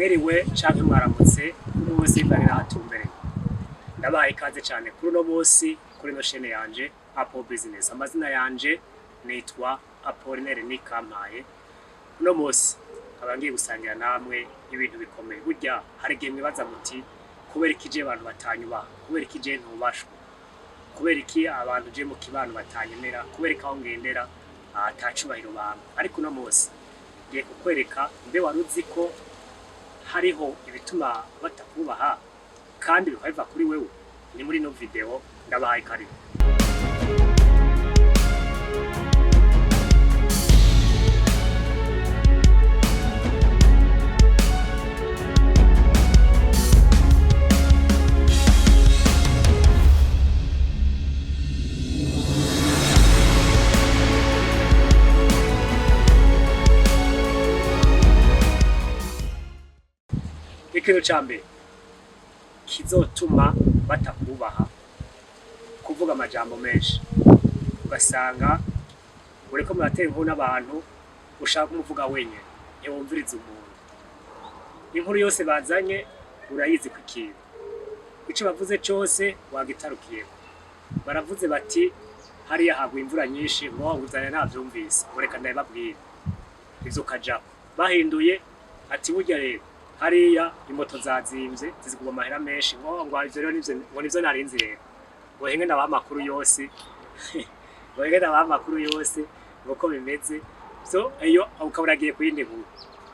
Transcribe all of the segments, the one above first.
mwiriwe canke mwaramutse kuri wese bari nahatumbereye ndabaye ikaze cyane kuri uno munsi kuri no chaîne yanje Apple Business. Amazina yanje nitwa Apollinaire Nikampaye. Uno munsi abangiye gusangira namwe ibintu bikomeye. Burya hari igihe mwibaza muti kubera ikije abantu batanyuba, kubera ikije ntubashwe, kubera iki abantu je mu kibano batanyemera, kubera ikaho ngendera atacubahiro bamwe. Ariko uno munsi ngiye kukwereka mbe waruzi ko hariho ibituma batakubaha kandi bikava kuri wewe. Ni muri no video ndabahaye karibu. Ikintu cambe kizotuma batakubaha kuvuga amajambo menshi, ugasanga ureko muratera inkuru n'abantu ushaka kumuvuga wenyene ntiwumviriza umuntu. Inkuru yose bazanye urayizi ku kintu, ico bavuze cyose wagitarukiyeko. Baravuze bati hariya hagwa imvura nyinshi ngo wanguzanya ntavyumvise, ureka ndababwira ivyo kajako. Bahinduye ati burya rero hariya imoto zazimvye ziziguma amahera menshi ngo ivyo rero nivyo narinzi rero. Bohenge n'abamakuru yose bohenge n'abamakuru yose uko bimeze. So iyo ukaburagiye kuyindi nkuru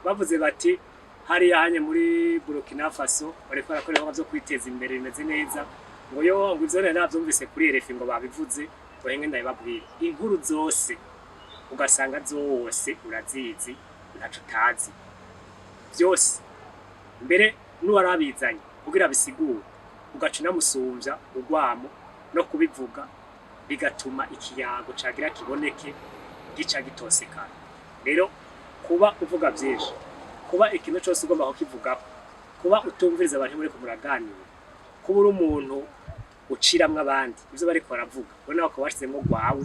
bavuze bati hariya hanye muri Burkina Faso bariko barakorera byo kwiteza imbere bimeze neza ngo yo ngo ivyo rero navyumvise kuri RFI ngo babivuze. Bohenge ndababwira inkuru zose ugasanga zose urazizi ntaco utazi byose. Mbere nuwarabizanye kugira bisigura ugaca namusumvya ugwamo no kubivuga bigatuma ikiyago cagira kiboneke gica gitosekana. Rero kuba uvuga byinshi, kuba ikintu cyose ugomba kukivuga, kuba utumviriza abantu muri kumuraganira, kuba uri umuntu uciramwe abandi ivyo bariko baravuga ubona ko bashizemo gwawe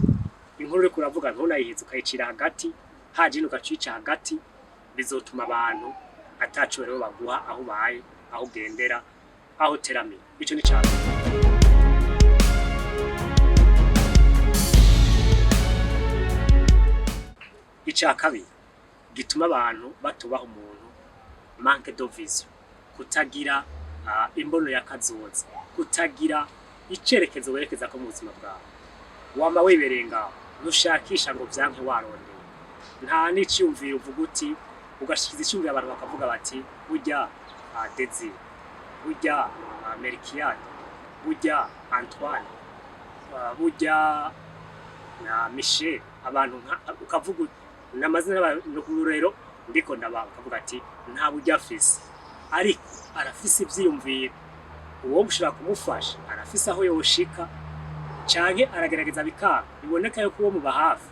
inkuru uri kuravuga ntunayihiza ukayicira hagati haje nukacica hagati, bizotuma abantu atacu rero baguha aho baye aho gendera aho terami. Ico ni cyane icya kabiri gituma abantu batubaha umuntu, manque de vision, kutagira imbono yakazoza, kutagira icerekezo werekeza ko mu buzima bwawe. Wama wiberenga nushakisha ngo byanke warondeye, nta n'iciyumvira uvuga uti ugashikiza icyumvira abantu bakavuga bati burya Dezi, burya Melchiade, burya Antoine, burya na Michel, abantu ukavuga n'amazina y'abantu rero ndiko ndabakavuga ati nta burya afise, ariko arafise ivyiyumviro. Uwo mushaka kumufasha arafise aho yoshika canke aragerageza bikanga, biboneka yuko uwo mu bahafi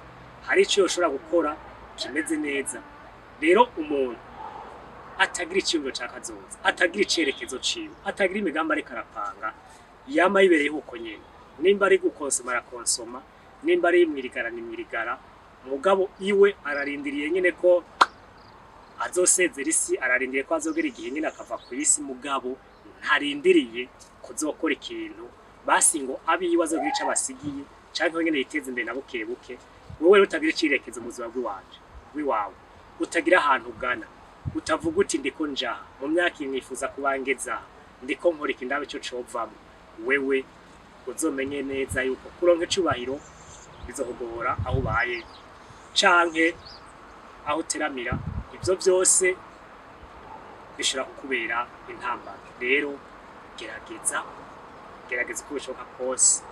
hari ico yoshobora gukora kimeze neza. Rero umuntu atagira icyumviro cyakazoza, atagira icerekezo ciwe, atagira imigambi ariko arapanga, yama yibereye uko nyene. Nimba ari gukonsoma arakonsoma, nimba ari imwirigara nimwirigara, mugabo iwe ararindiriye nyene ko azosezera isi, ararindiriye ko azogera igihe nyene akava ku isi. Mugabo ntarindiriye kuzokora ikintu basi ngo abiyiwe azogira ico abasigiye canke nyene yiteze imbere na buke buke. Wewe utagira icerekezo mu buzima bw'iwanje wiwawe, utagira ahantu ugana, utavuga uti ndiko njaha mu myaka nifuza kubangeza, ndiko nkora ikindabe cyo covamo, wewe uzomenye neza yuko kuronka icubahiro bizohogora aho baye canke aho teramira. Ivyo byose bishira kukubera intambara. Rero gerageza uko bishoboka kose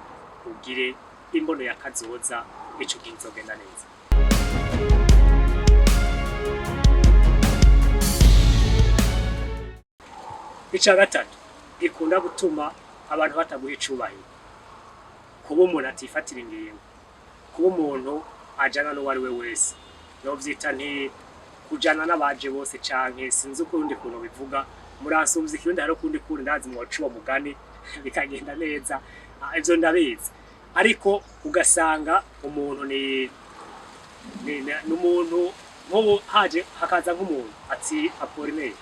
ugire imbono yakazoza, ico kinzogenda neza. Ica gatatu gikunda gutuma abantu bataguha icubahiro, kuba umuntu atifatira ingingo, kuba umuntu ajana n'uwo ari we wese. No vyita nti kujana n'abaje bose canke sinzi ukundi kuntu bivuga. Muransumvye ikirundi hari ukundi kuntu ndazi mwoca uwo mugani bikagenda neza, ivyo ndabizi. Ariko ugasanga umuntu ni n'umuntu nk'ubu haje hakaza nk'umuntu ati Apollinaire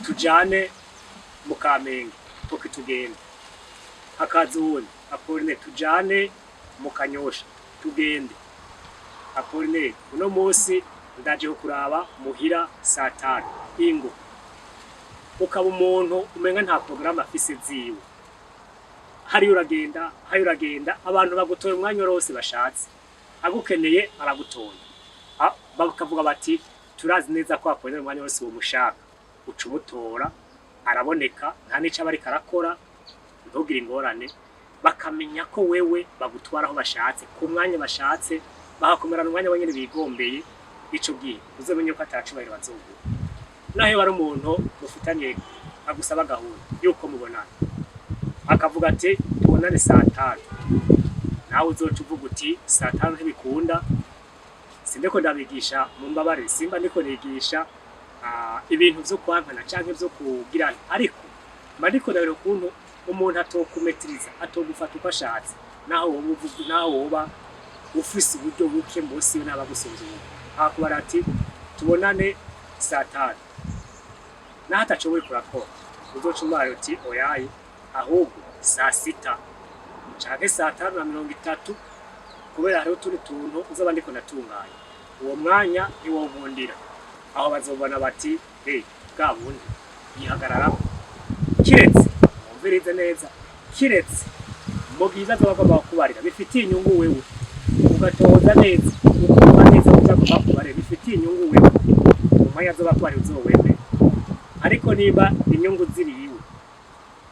tujane mu Kamenge poki tugende, hakaza uwundi Apoline tujane mu Kanyosha tugende, Apoline uno munsi ndaje kuraba muhira saa 5 ingo, ukaba umuntu umenga nta programme afise ziwe, hari uragenda abantu bagutoye umwanya wose bashatse, agukeneye aragutoye, bakavuga bati turazi neza ko Apoline umwanya wose wo mushaka uca umutora araboneka, nta nica bari karakora ntugire ingorane, bakamenya ko wewe bagutwara aho bashatse ku mwanya bashatse, bahakomerana umwanya wanyene bigombeye, ico gihe uzomenye ko atacubahiro bazoguha. Naho bari umuntu mufitanye agusaba gahunda yuko mubonana, akavuga ati tubonane saa 5, nawe uzoca uvuga uti saa 5 ntibikunda, sindeko ndabigisha mu mbabare, simba ndiko nigisha ibintu vyo kwankana canke vyo kugira, ariko mariko rero kuntu umuntu atokumetiriza atogufata uko ashatse, naho woba ufise uburyo buke mbose n'abagusuzuma, akubara ati tubonane saa 5, naho atacoboye kurakora uzoca umara uti oyaye ahubwo saa 6 canke saa 5:30, kubera hariho turi tuntu uzoba ndiko natunganya uwo mwanya ntiwonkundira, aho bazobona bati bwa bundi yihagararaho, kiretse umvirize neza, kiretse mu bwiza azobagomba kubarira bifitiye inyungu wewe, ugatoza neza ukumva neza uzagomba kubarira bifitiye inyungu wewe, umwanya azoba kubarira uzowemera. Ariko niba inyungu ziriwe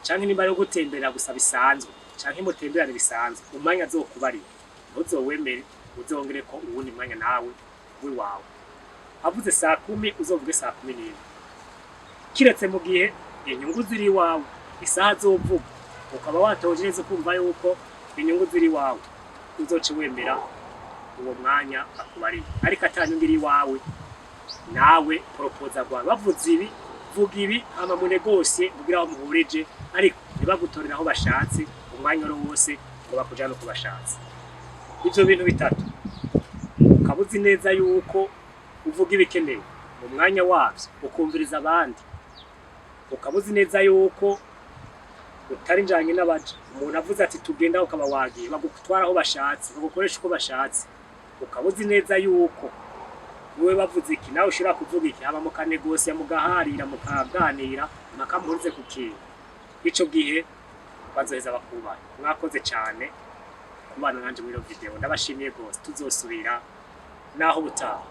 canke niba yo gutembera gusa bisanzwe canke mutemberane bisanzwe, umwanya azokubarira ntuzowemere, uzongere ko uwundi mwanya nawe wiwawe. Avuze saa 10 uzovuge saa 11, kiretse mu gihe inyungu ziri iwawe, isaha zovuga ukaba watoje neza kumva yuko inyungu ziri iwawe, uzoce wemera uwo mwanya akubari. Ariko atanyungira iwawe, nawe proposa gwa bavuze ibi vuga ibi, hama mu negosie mugira aho muhureje, ariko nibagutorera aho bashatse umwanya wose ngo bakujana uko bashatse. Ivyo bintu bitatu ukabuzi neza yuko uvuga ibikenewe mu mwanya wavyo, ukumviriza abandi, ukabuzi neza yuko utari njanye n'abaje. Umuntu avuze ati tugenda ukaba wagiye, bagutwara aho bashatse, bagukoresha uko bashatse, ukabuzi neza yuko wewe bavuze iki nawe ushira kuvuga iki, aba mu kanegosia mugaharira mukaganira makamuhurize ku kintu, ico gihe bazoheza bakubaye. Mwakoze cyane kubana nanje muri video, ndabashimiye gose, tuzosubira naho butaha.